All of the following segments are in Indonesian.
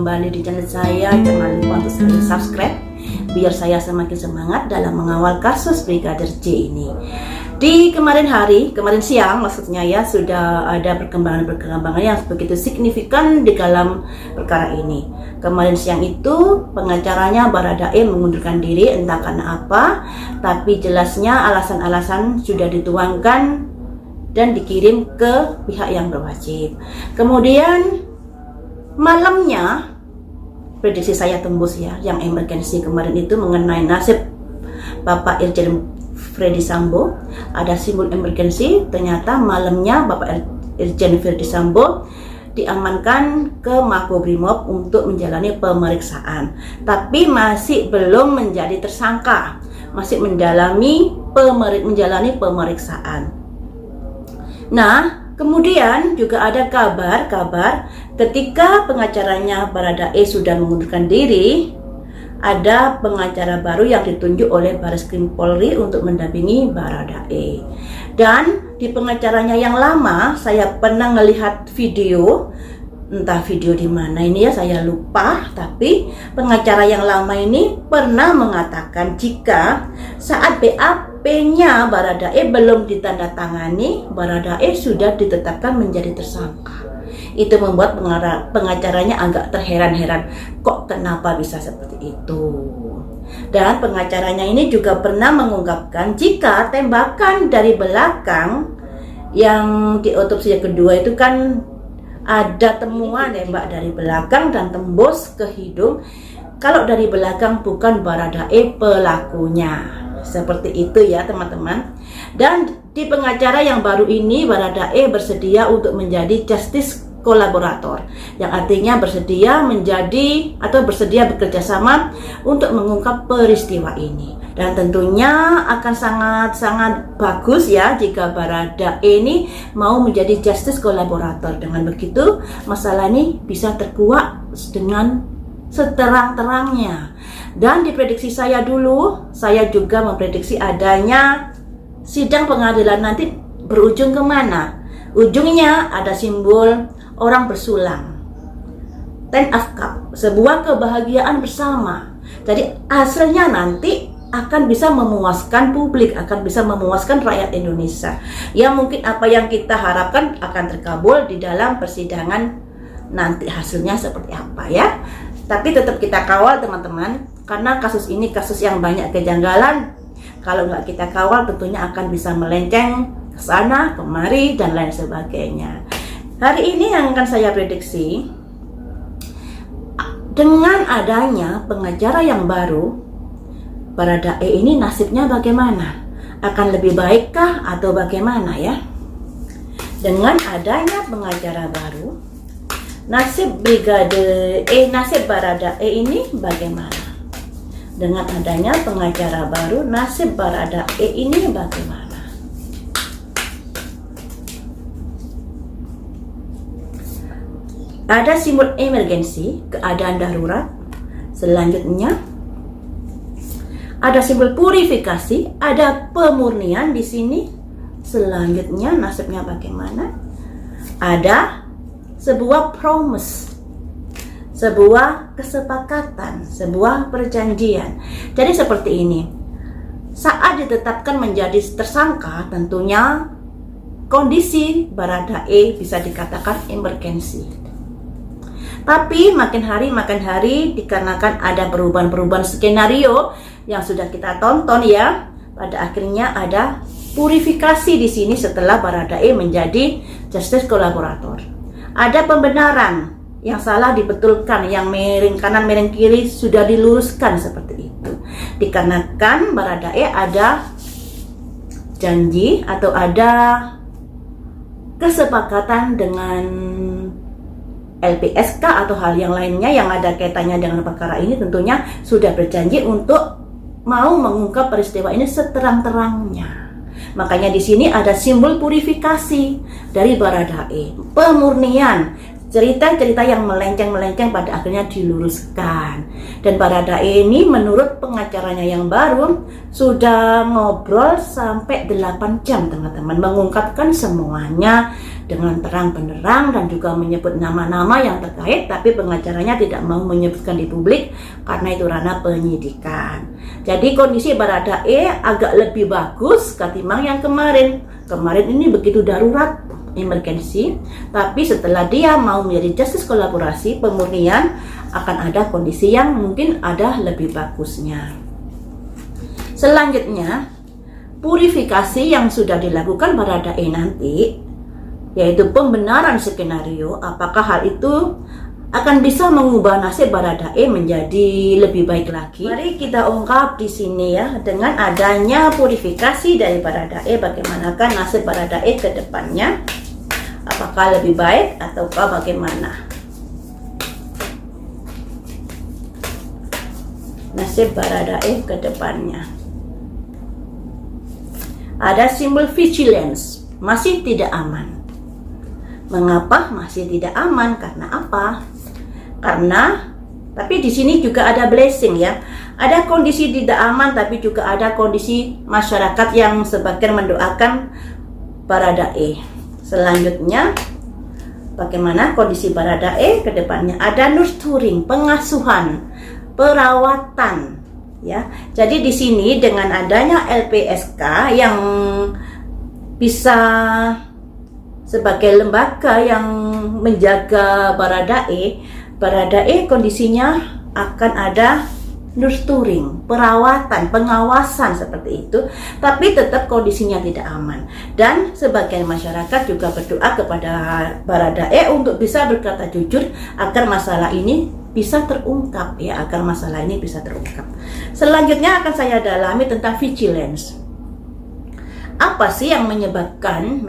kembali di channel saya. Jangan lupa untuk selalu subscribe biar saya semakin semangat dalam mengawal kasus Brigadir J ini. Di kemarin siang maksudnya ya, sudah ada perkembangan yang begitu signifikan di dalam perkara ini. Kemarin siang itu pengacaranya Baradae mengundurkan diri entah karena apa, tapi jelasnya alasan-alasan sudah dituangkan dan dikirim ke pihak yang berwajib. Kemudian malamnya prediksi saya tembus ya, yang emergensi kemarin itu mengenai nasib Bapak Irjen Freddy Sambo. Ada simbol emergensi, ternyata malamnya Bapak Irjen Freddy Sambo diamankan ke Makobrimob untuk menjalani pemeriksaan, tapi masih belum menjadi tersangka, masih menjalani pemeriksaan. Nah, kemudian juga ada kabar ketika pengacaranya Baradae sudah mengundurkan diri, ada pengacara baru yang ditunjuk oleh Bareskrim Polri untuk mendampingi Baradae. Dan di pengacaranya yang lama, saya pernah melihat video, entah video di mana ini ya, saya lupa, tapi pengacara yang lama ini pernah mengatakan jika saat BAP-nya Baradae belum ditandatangani, Baradae sudah ditetapkan menjadi tersangka. Itu membuat pengacaranya agak terheran-heran, kok kenapa bisa seperti itu. Dan pengacaranya ini juga pernah mengungkapkan jika tembakan dari belakang yang di otopsi yang kedua itu kan ada temuan tembak dari belakang dan tembus ke hidung. Kalau dari belakang bukan Baradae pelakunya. Seperti itu ya teman-teman. Dan di pengacara yang baru ini Baradae bersedia untuk menjadi justice kolaborator, yang artinya bersedia menjadi atau bersedia bekerja sama untuk mengungkap peristiwa ini. Dan tentunya akan sangat-sangat bagus ya jika Baradae ini mau menjadi justice kolaborator. Dengan begitu masalah ini bisa terkuak dengan seterang-terangnya. Dan di prediksi saya dulu, saya juga memprediksi adanya sidang pengadilan nanti berujung kemana? Ujungnya ada simbol orang bersulang, Ten of Cup, sebuah kebahagiaan bersama. Jadi hasilnya nanti akan bisa memuaskan publik, akan bisa memuaskan rakyat Indonesia. Ya mungkin apa yang kita harapkan akan terkabul di dalam persidangan nanti, hasilnya seperti apa ya. Tapi tetap kita kawal teman-teman, karena kasus ini kasus yang banyak kejanggalan. Kalau nggak kita kawal tentunya akan bisa melenceng ke sana, kemari, dan lain sebagainya. Hari ini yang akan saya prediksi, dengan adanya pengacara yang baru, Baradae ini nasibnya bagaimana? Akan lebih baikkah atau bagaimana ya? Dengan adanya pengacara baru, nasib Baradae ini bagaimana? Dengan adanya pengacara baru, nasib Baradae ini bagaimana? Ada simbol emergensi, keadaan darurat. Selanjutnya ada simbol purifikasi, ada pemurnian di sini. Selanjutnya nasibnya bagaimana? Ada sebuah promise, sebuah kesepakatan, sebuah perjanjian. Jadi seperti ini. Saat ditetapkan menjadi tersangka, tentunya kondisi Baradae bisa dikatakan emergensi. Tapi makin hari dikarenakan ada perubahan skenario yang sudah kita tonton ya, pada akhirnya ada purifikasi di sini setelah Baradae menjadi justice kolaborator. Ada pembenaran yang salah dibetulkan, yang miring kanan miring kiri sudah diluruskan seperti itu. Dikarenakan Baradae ada janji atau ada kesepakatan dengan LPSK atau hal yang lainnya yang ada kaitannya dengan perkara ini, tentunya sudah berjanji untuk mau mengungkap peristiwa ini seterang-terangnya. Makanya di sini ada simbol purifikasi dari Baradae, pemurnian, cerita-cerita yang melenceng pada akhirnya diluruskan. Dan Baradae ini menurut pengacaranya yang baru sudah ngobrol sampai 8 jam teman-teman, mengungkapkan semuanya dengan terang benderang dan juga menyebut nama-nama yang terkait, tapi pengacaranya tidak mau menyebutkan di publik karena itu ranah penyidikan. Jadi kondisi Baradae agak lebih bagus ketimbang yang kemarin. Kemarin ini begitu darurat, emergensi, tapi setelah dia mau menjadi justice kolaborasi, pemurnian, akan ada kondisi yang mungkin ada lebih bagusnya. Selanjutnya, purifikasi yang sudah dilakukan Baradae nanti, yaitu pembenaran skenario, apakah hal itu akan bisa mengubah nasib Baradae menjadi lebih baik lagi? Mari kita ungkap di sini ya, dengan adanya purifikasi dari Baradae, bagaimanakah nasib Baradae ke depannya? Apakah lebih baik ataukah bagaimana? Nasib Baradae ke depannya. Ada simbol vigilance, masih tidak aman. Mengapa masih tidak aman? Karena apa? Tapi di sini juga ada blessing ya. Ada kondisi tidak aman, tapi juga ada kondisi masyarakat yang sebagian mendoakan Baradae. Selanjutnya, bagaimana kondisi Baradae ke depannya? Ada nurturing, pengasuhan, perawatan, ya. Jadi di sini dengan adanya LPSK yang bisa sebagai lembaga yang menjaga Baradae kondisinya akan ada nurturing, perawatan, pengawasan seperti itu, tapi tetap kondisinya tidak aman. Dan sebagian masyarakat juga berdoa kepada Baradae untuk bisa berkata jujur agar masalah ini bisa terungkap ya, agar masalah ini bisa terungkap. Selanjutnya akan saya dalami tentang vigilance. Apa sih yang menyebabkan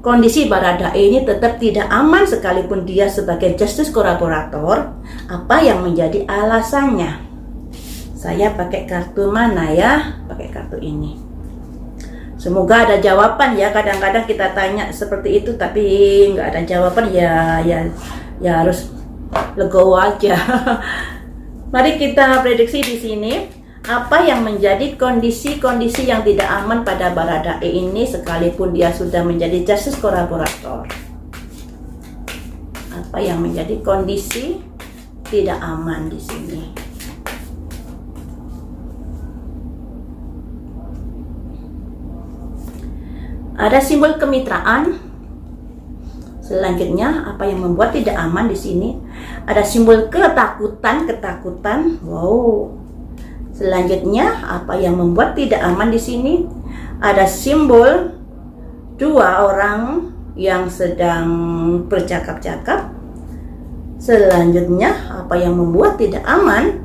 kondisi Baradae ini tetap tidak aman sekalipun dia sebagai justice kolaborator? Apa yang menjadi alasannya? Saya pakai kartu mana ya? Pakai kartu ini. Semoga ada jawaban ya. Kadang-kadang kita tanya seperti itu tapi nggak ada jawaban ya harus legowo aja. Mari kita prediksi di sini. Apa yang menjadi kondisi-kondisi yang tidak aman pada Baradae ini sekalipun dia sudah menjadi justice kolaborator? Apa yang menjadi kondisi tidak aman di sini? Ada simbol kemitraan. Selanjutnya, apa yang membuat tidak aman di sini? Ada simbol ketakutan. Wow. Selanjutnya, apa yang membuat tidak aman di sini? Ada simbol dua orang yang sedang bercakap-cakap. Selanjutnya, apa yang membuat tidak aman?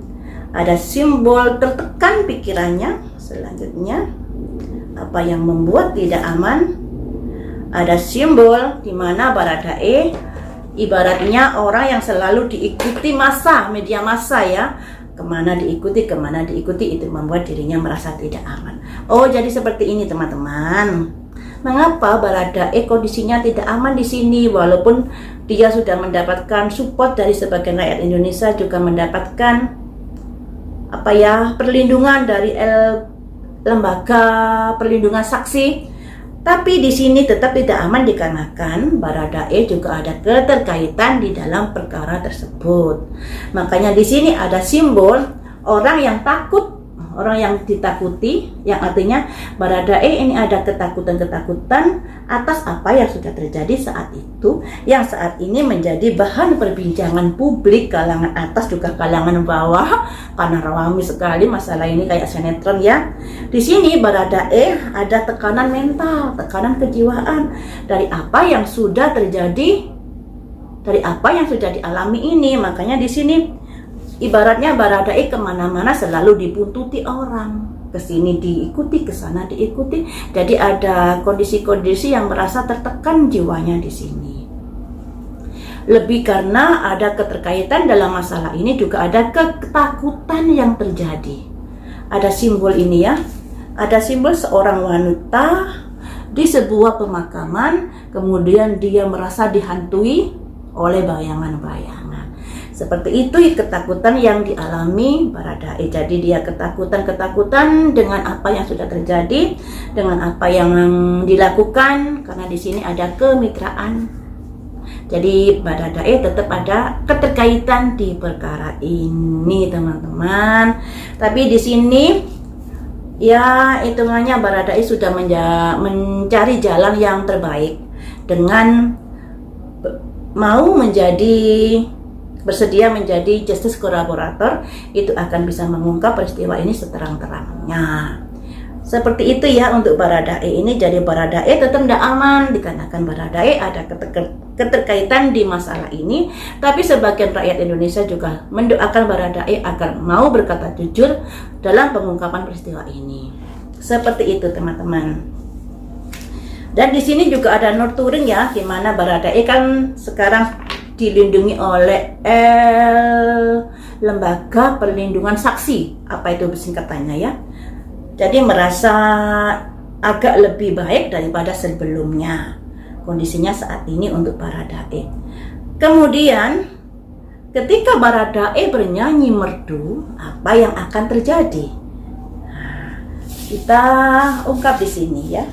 Ada simbol tertekan pikirannya. Selanjutnya, apa yang membuat tidak aman? Ada simbol di mana Baradae ibaratnya orang yang selalu diikuti media massa ya. Kemana diikuti itu membuat dirinya merasa tidak aman. Oh, jadi seperti ini teman-teman. Mengapa Baradae kondisinya tidak aman di sini? Walaupun dia sudah mendapatkan support dari sebagian rakyat Indonesia, juga mendapatkan perlindungan dari lembaga perlindungan saksi. Tapi di sini tetap tidak aman dikarenakan Baradae juga ada keterkaitan di dalam perkara tersebut. Makanya di sini ada simbol orang yang takut, orang yang ditakuti, yang artinya Baradae ini ada ketakutan atas apa yang sudah terjadi saat itu, yang saat ini menjadi bahan perbincangan publik kalangan atas juga kalangan bawah, karena ramai sekali masalah ini kayak sinetron ya. Di sini Baradae ada tekanan mental, tekanan kejiwaan dari apa yang sudah terjadi, dari apa yang sudah dialami ini. Makanya di sini ibaratnya Baradae kemana-mana selalu dibuntuti orang, kesini diikuti, kesana diikuti. Jadi ada kondisi-kondisi yang merasa tertekan jiwanya di sini. Lebih karena ada keterkaitan dalam masalah ini, juga ada ketakutan yang terjadi. Ada simbol ini ya, ada simbol seorang wanita di sebuah pemakaman, kemudian dia merasa dihantui oleh bayangan-bayangan. Seperti itu ketakutan yang dialami Baradae. Jadi dia ketakutan dengan apa yang sudah terjadi, dengan apa yang dilakukan, karena di sini ada kemitraan. Jadi Baradae tetap ada keterkaitan di perkara ini, teman-teman. Tapi di sini ya hitungannya Baradae sudah mencari jalan yang terbaik dengan mau bersedia menjadi justice collaborator. Itu akan bisa mengungkap peristiwa ini seterang-terangnya. Seperti itu ya untuk Baradae ini. Jadi Baradae tetap tidak aman dikarenakan Baradae ada keterkaitan di masalah ini. Tapi sebagian rakyat Indonesia juga mendoakan Baradae agar mau berkata jujur dalam pengungkapan peristiwa ini. Seperti itu teman-teman. Dan di sini juga ada nurturing ya, di mana Baradae kan sekarang dilindungi oleh Lembaga Perlindungan Saksi. Apa itu singkatannya ya? Jadi merasa agak lebih baik daripada sebelumnya kondisinya saat ini untuk Baradae. Kemudian ketika Baradae bernyanyi merdu, apa yang akan terjadi? Nah, kita ungkap di sini ya.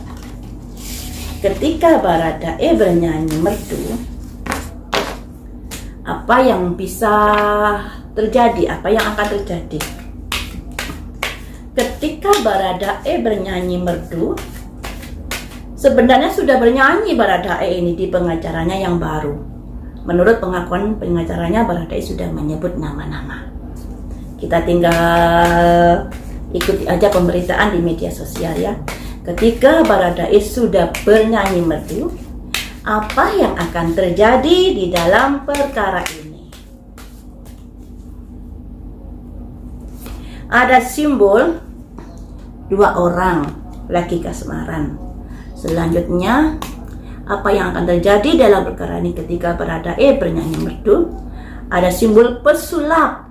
Ketika Baradae bernyanyi merdu, apa yang bisa terjadi? Apa yang akan terjadi? Ketika Baradae bernyanyi merdu, sebenarnya sudah bernyanyi Baradae ini di pengacaranya yang baru. Menurut pengakuan pengacaranya, Baradae sudah menyebut nama-nama. Kita tinggal ikuti aja pemberitaan di media sosial ya. Ketika Baradae sudah bernyanyi merdu, apa yang akan terjadi di dalam perkara ini? Ada simbol dua orang laki kasmaran. Selanjutnya, apa yang akan terjadi dalam perkara ini ketika Baradae bernyanyi merdu? Ada simbol pesulap.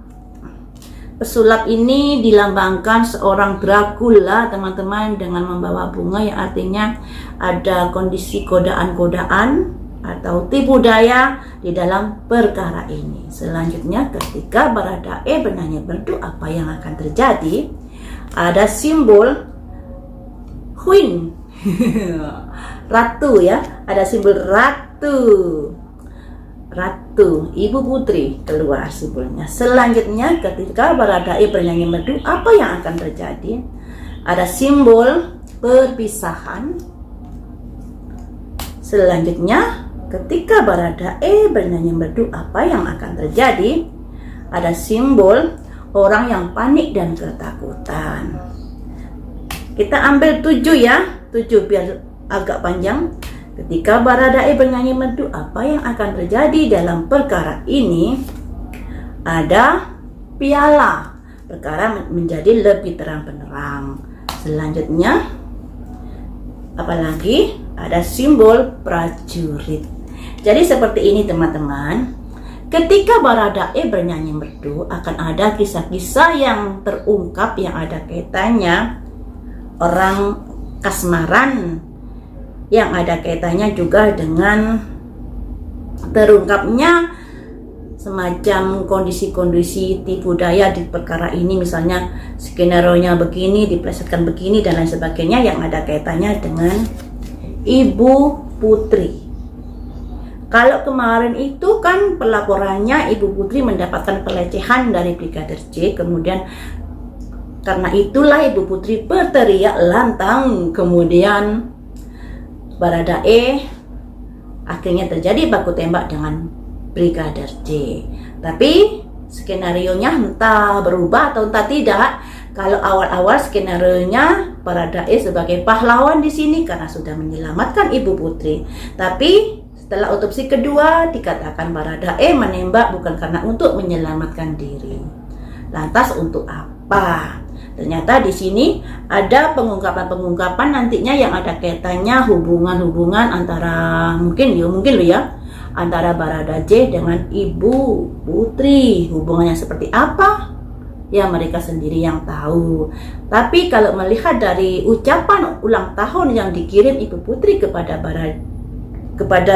Pesulap ini dilambangkan seorang Dracula, teman-teman, dengan membawa bunga yang artinya ada kondisi godaan-godaan atau tipu daya di dalam perkara ini. Selanjutnya, ketika Baradae bernyanyi merdu, apa yang akan terjadi? Ada simbol Queen, ratu ya. Ada simbol ratu, ibu putri keluar simbolnya. Selanjutnya, ketika Baradae bernyanyi merdu, apa yang akan terjadi? Ada simbol perpisahan. Selanjutnya, ketika Baradae bernyanyi merdu, apa yang akan terjadi? Ada simbol orang yang panik dan ketakutan. Kita ambil 7 ya, 7 biar agak panjang. Ketika Baradae bernyanyi merdu, apa yang akan terjadi dalam perkara ini? Ada piala, perkara menjadi lebih terang benderang. Selanjutnya, apalagi ada simbol prajurit. Jadi seperti ini teman-teman. Ketika Baradae bernyanyi merdu, akan ada kisah-kisah yang terungkap yang ada kaitannya orang kasmaran, yang ada kaitannya juga dengan terungkapnya semacam kondisi-kondisi tipu daya di perkara ini. Misalnya skenario-nya begini, diplesetkan begini dan lain sebagainya, yang ada kaitannya dengan Ibu Putri. Kalau kemarin itu kan pelaporannya Ibu Putri mendapatkan pelecehan dari Brigadir J, kemudian karena itulah Ibu Putri berteriak lantang, kemudian Baradae akhirnya terjadi baku tembak dengan Brigadir J. Tapi skenarionya entah berubah atau entah tidak. Kalau awal-awal skenarionya Baradae sebagai pahlawan di sini karena sudah menyelamatkan Ibu Putri. Tapi setelah otopsi kedua dikatakan Baradae menembak bukan karena untuk menyelamatkan diri. Lantas untuk apa? Ternyata di sini ada pengungkapan-pengungkapan nantinya yang ada kaitannya hubungan-hubungan antara mungkin lo ya antara Barada J dengan Ibu Putri. Hubungannya seperti apa? Ya mereka sendiri yang tahu. Tapi kalau melihat dari ucapan ulang tahun yang dikirim Ibu Putri kepada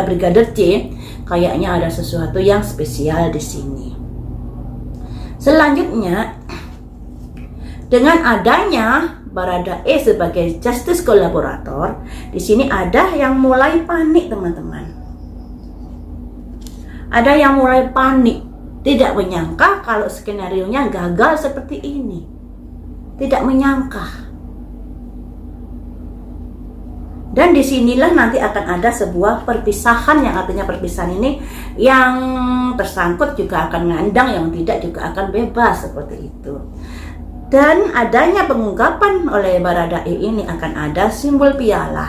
Brigadir J, kayaknya ada sesuatu yang spesial di sini. Selanjutnya, dengan adanya Baradae sebagai justice kolaborator, di sini ada yang mulai panik, teman-teman. Ada yang mulai panik, tidak menyangka kalau skenarionya gagal seperti ini. Tidak menyangka. Dan disinilah nanti akan ada sebuah perpisahan, yang artinya perpisahan ini yang tersangkut juga akan ngandang, yang tidak juga akan bebas, seperti itu. Dan adanya pengungkapan oleh Baradae ini akan ada simbol piala,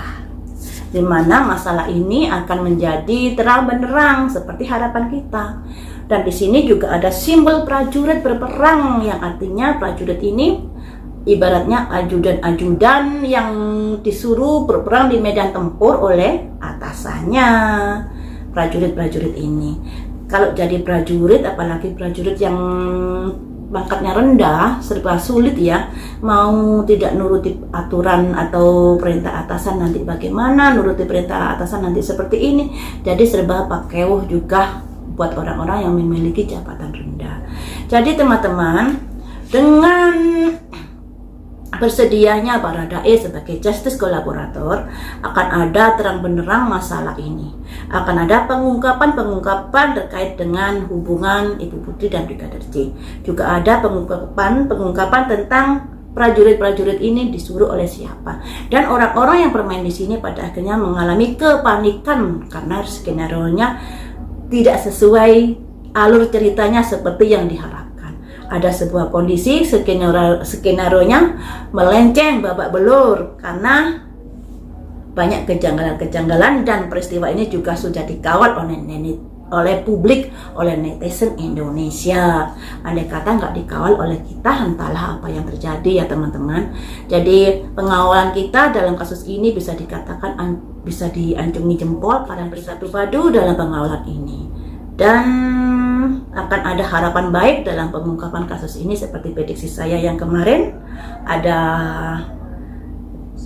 di mana masalah ini akan menjadi terang benderang seperti harapan kita. Dan di sini juga ada simbol prajurit berperang, yang artinya prajurit ini ibaratnya ajudan-ajudan yang disuruh berperang di medan tempur oleh atasannya, prajurit-prajurit ini. Kalau jadi prajurit, apalagi prajurit yang pangkatnya rendah, serba sulit ya. Mau tidak nuruti aturan atau perintah atasan nanti bagaimana, nuruti perintah atasan nanti seperti ini. Jadi serba pakewuh juga buat orang-orang yang memiliki jabatan rendah. Jadi teman-teman, dengan bersedianya Baradae sebagai justice kolaborator, akan ada terang benderang masalah ini. Akan ada pengungkapan terkait dengan hubungan Ibu Putri dan Brigadir J. Juga ada pengungkapan tentang prajurit-prajurit ini disuruh oleh siapa. Dan orang-orang yang bermain di sini pada akhirnya mengalami kepanikan karena skenario-nya tidak sesuai alur ceritanya seperti yang diharapkan. Ada sebuah kondisi skenario-nya melenceng babak belur karena banyak kejanggalan-kejanggalan, dan peristiwa ini juga sudah dikawal oleh publik, oleh netizen Indonesia. Andai kata nggak dikawal oleh kita, entahlah apa yang terjadi ya teman-teman. Jadi pengawalan kita dalam kasus ini bisa dikatakan bisa dianjungi jempol karena bersatu padu dalam pengawalan ini. Dan akan ada harapan baik dalam pengungkapan kasus ini seperti prediksi saya yang kemarin. Ada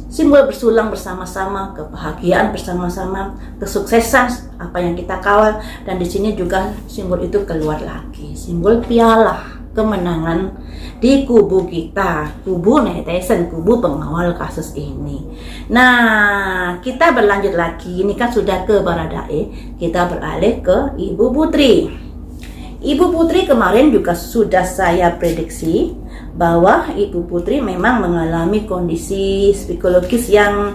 simbol bersulang bersama-sama, kebahagiaan bersama-sama, kesuksesan apa yang kita kawal, dan di sini juga simbol itu keluar lagi, simbol piala kemenangan di kubu kita, kubu netizen, kubu pengawal kasus ini. Nah, kita berlanjut lagi, ini kan sudah ke Baradae, kita beralih ke Ibu Putri. Ibu Putri kemarin juga sudah saya prediksi bahwa Ibu Putri memang mengalami kondisi psikologis yang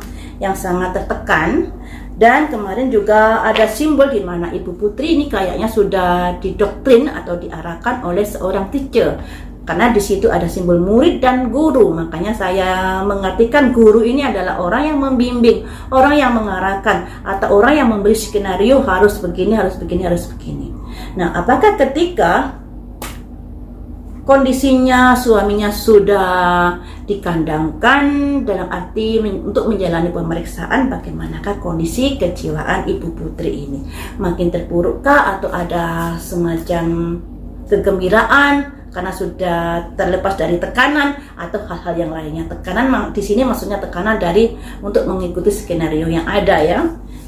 sangat tertekan. Dan kemarin juga ada simbol di mana Ibu Putri ini kayaknya sudah didoktrin atau diarahkan oleh seorang teacher. Karena di situ ada simbol murid dan guru. Makanya saya mengartikan guru ini adalah orang yang membimbing, orang yang mengarahkan, atau orang yang memberi skenario harus begini, harus begini, harus begini. Nah, apakah ketika kondisinya suaminya sudah dikandangkan dalam arti untuk menjalani pemeriksaan, bagaimanakah kondisi kejiwaan Ibu Putri ini? Makin terpurukkah atau ada semacam kegembiraan karena sudah terlepas dari tekanan atau hal-hal yang lainnya? Tekanan di sini maksudnya tekanan dari untuk mengikuti skenario yang ada ya.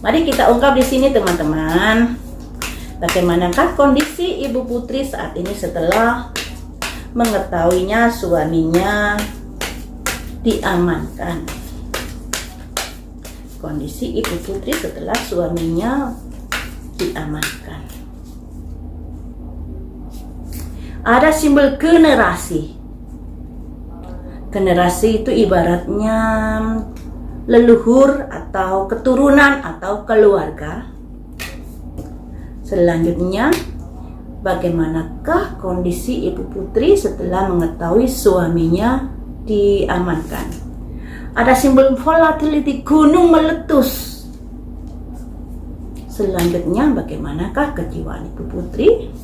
Mari kita ungkap di sini teman-teman. Bagaimanakah kondisi Ibu Putri saat ini setelah mengetahuinya suaminya diamankan? Kondisi Ibu Putri setelah suaminya diamankan. Ada simbol generasi. Generasi itu ibaratnya leluhur atau keturunan atau keluarga. Selanjutnya, bagaimanakah kondisi Ibu Putri setelah mengetahui suaminya diamankan? Ada simbol volatility, gunung meletus. Selanjutnya, bagaimanakah kejiwaan Ibu Putri?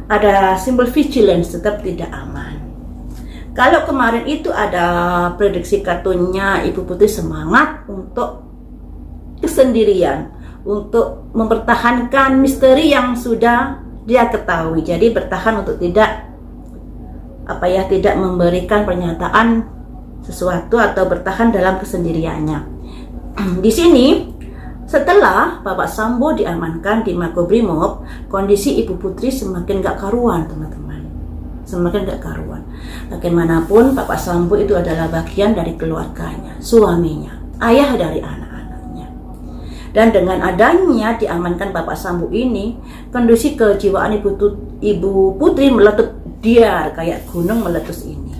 Ada simbol vigilance, tetap tidak aman. Kalau kemarin itu ada prediksi kartunya Ibu Putri semangat untuk kesendirian, untuk mempertahankan misteri yang sudah dia ketahui. Jadi bertahan untuk tidak memberikan pernyataan sesuatu atau bertahan dalam kesendiriannya. Di sini setelah Bapak Sambo diamankan di Makobrimob, kondisi Ibu Putri semakin gak karuan teman-teman. semakin gak karuan. Bagaimanapun Bapak Sambo itu adalah bagian dari keluarganya, suaminya, ayah dari anak-anaknya. Dan dengan adanya diamankan Bapak Sambo ini, kondisi kejiwaan Ibu Putri meletup dia kayak gunung meletus ini.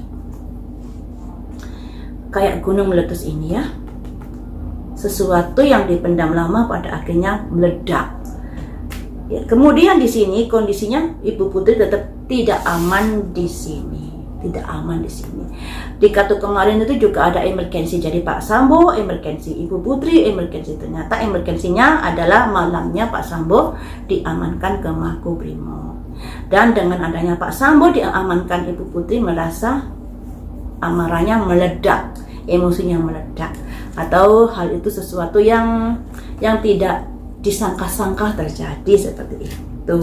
Kayak gunung meletus ini ya. Sesuatu yang dipendam lama pada akhirnya meledak. Ya, kemudian di sini kondisinya Ibu Putri tetap tidak aman di sini, tidak aman di sini. Di kartu kemarin itu juga ada emergensi, jadi Pak Sambo, emergensi Ibu Putri, emergensi. Ternyata emergensinya adalah malamnya Pak Sambo diamankan ke Makobrimob. Dan dengan adanya Pak Sambo diamankan, Ibu Putri merasa amarahnya meledak, emosinya meledak, atau hal itu sesuatu yang tidak disangka-sangka terjadi seperti itu.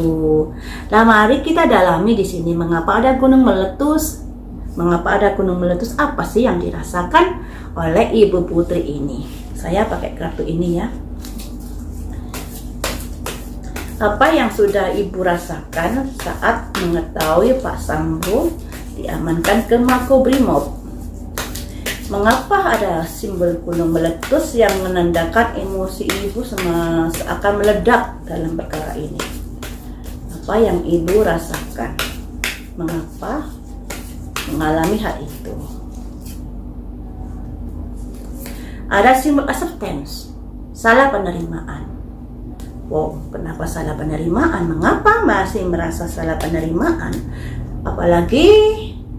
Nah, mari kita dalami di sini mengapa ada gunung meletus. Mengapa ada gunung meletus? Apa sih yang dirasakan oleh Ibu Putri ini? Saya pakai kartu ini ya. Apa yang sudah Ibu rasakan saat mengetahui Pak Sambo diamankan ke Makobrimob? Mengapa ada simbol gunung meletus yang menandakan emosi Ibu seakan meledak dalam perkara ini? Apa yang Ibu rasakan? Mengapa mengalami hal itu? Ada simbol acceptance, salah penerimaan. Wow, kenapa salah penerimaan? Mengapa masih merasa salah penerimaan? Apalagi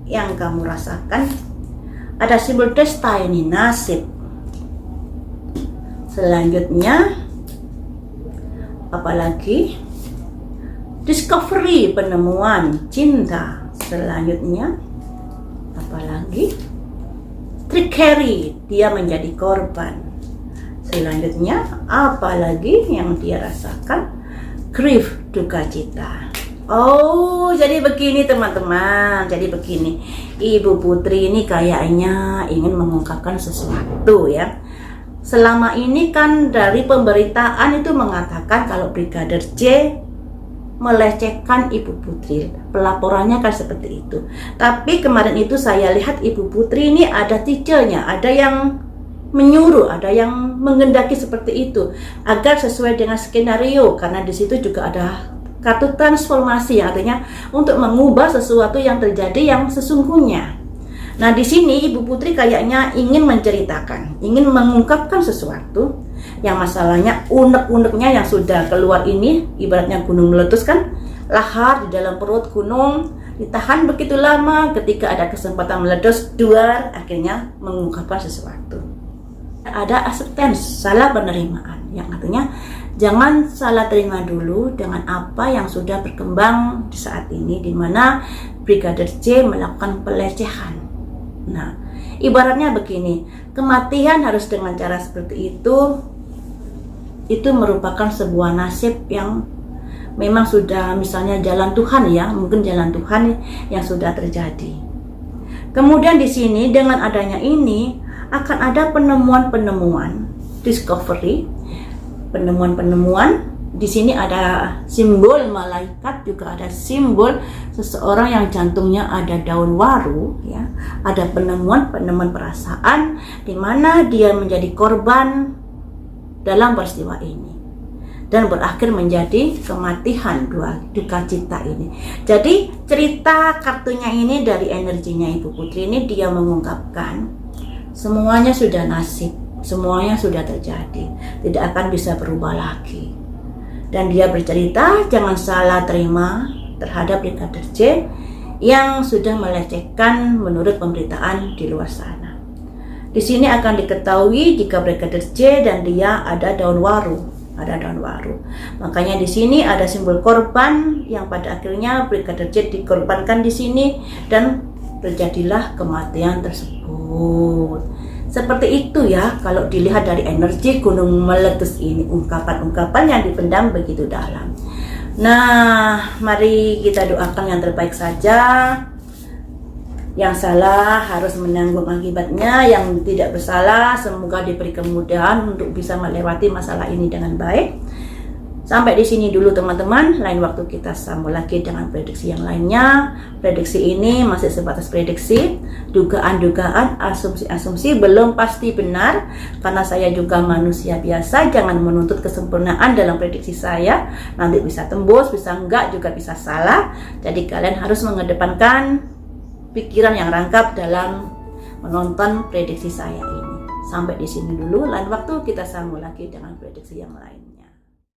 yang kamu rasakan ada simbol destiny, nasib. Selanjutnya apalagi discovery, penemuan, cinta. Selanjutnya apalagi trickery, dia menjadi korban. Selanjutnya apalagi yang dia rasakan, grief, duka cita. Oh, jadi begini teman-teman, jadi begini. Ibu Putri ini kayaknya ingin mengungkapkan sesuatu ya. Selama ini kan dari pemberitaan itu mengatakan kalau Brigadir J melecehkan Ibu Putri. Pelaporannya kan seperti itu. Tapi kemarin itu saya lihat Ibu Putri ini ada titelnya, ada yang menyuruh, ada yang menghendaki seperti itu agar sesuai dengan skenario, karena di situ juga ada kartu transformasi, artinya untuk mengubah sesuatu yang terjadi yang sesungguhnya. Nah, di sini Ibu Putri kayaknya ingin menceritakan, ingin mengungkapkan sesuatu yang masalahnya unek-uneknya yang sudah keluar ini, ibaratnya gunung meletus kan, lahar di dalam perut gunung, ditahan begitu lama, ketika ada kesempatan meletus, duar, akhirnya mengungkapkan sesuatu. Ada acceptance, salah penerimaan, yang artinya jangan salah terima dulu dengan apa yang sudah berkembang di saat ini, di mana Brigadir J melakukan pelecehan. Nah, ibaratnya begini, kematian harus dengan cara seperti itu merupakan sebuah nasib yang memang sudah, misalnya jalan Tuhan ya, mungkin jalan Tuhan yang sudah terjadi. Kemudian di sini dengan adanya ini akan ada penemuan-penemuan, discovery, penemuan-penemuan. Di sini ada simbol malaikat, juga ada simbol seseorang yang jantungnya ada daun waru ya. Ada penemuan perasaan di mana dia menjadi korban dalam peristiwa ini dan berakhir menjadi kematian, duka cita ini. Jadi cerita kartunya ini dari energinya Ibu Putri ini, dia mengungkapkan semuanya sudah nasib, semuanya sudah terjadi, tidak akan bisa berubah lagi. Dan dia bercerita jangan salah terima terhadap Brigadir J yang sudah melecehkan menurut pemberitaan di luar sana. Di sini akan diketahui jika Brigadir J dan dia ada daun waru, Makanya di sini ada simbol korban yang pada akhirnya Brigadir J dikorbankan di sini dan terjadilah kematian tersebut. Seperti itu ya kalau dilihat dari energi gunung meletus ini, ungkapan-ungkapan yang dipendam begitu dalam. Nah, mari kita doakan yang terbaik saja. Yang salah harus menanggung akibatnya, yang tidak bersalah semoga diberi kemudahan untuk bisa melewati masalah ini dengan baik. Sampai di sini dulu teman-teman, lain waktu kita sambung lagi dengan prediksi yang lainnya. Prediksi ini masih sebatas prediksi, dugaan-dugaan, asumsi-asumsi belum pasti benar, karena saya juga manusia biasa. Jangan menuntut kesempurnaan dalam prediksi saya, nanti bisa tembus, bisa enggak, juga bisa salah. Jadi kalian harus mengedepankan pikiran yang rangkap dalam menonton prediksi saya ini. Sampai di sini dulu, lain waktu kita sambung lagi dengan prediksi yang lain.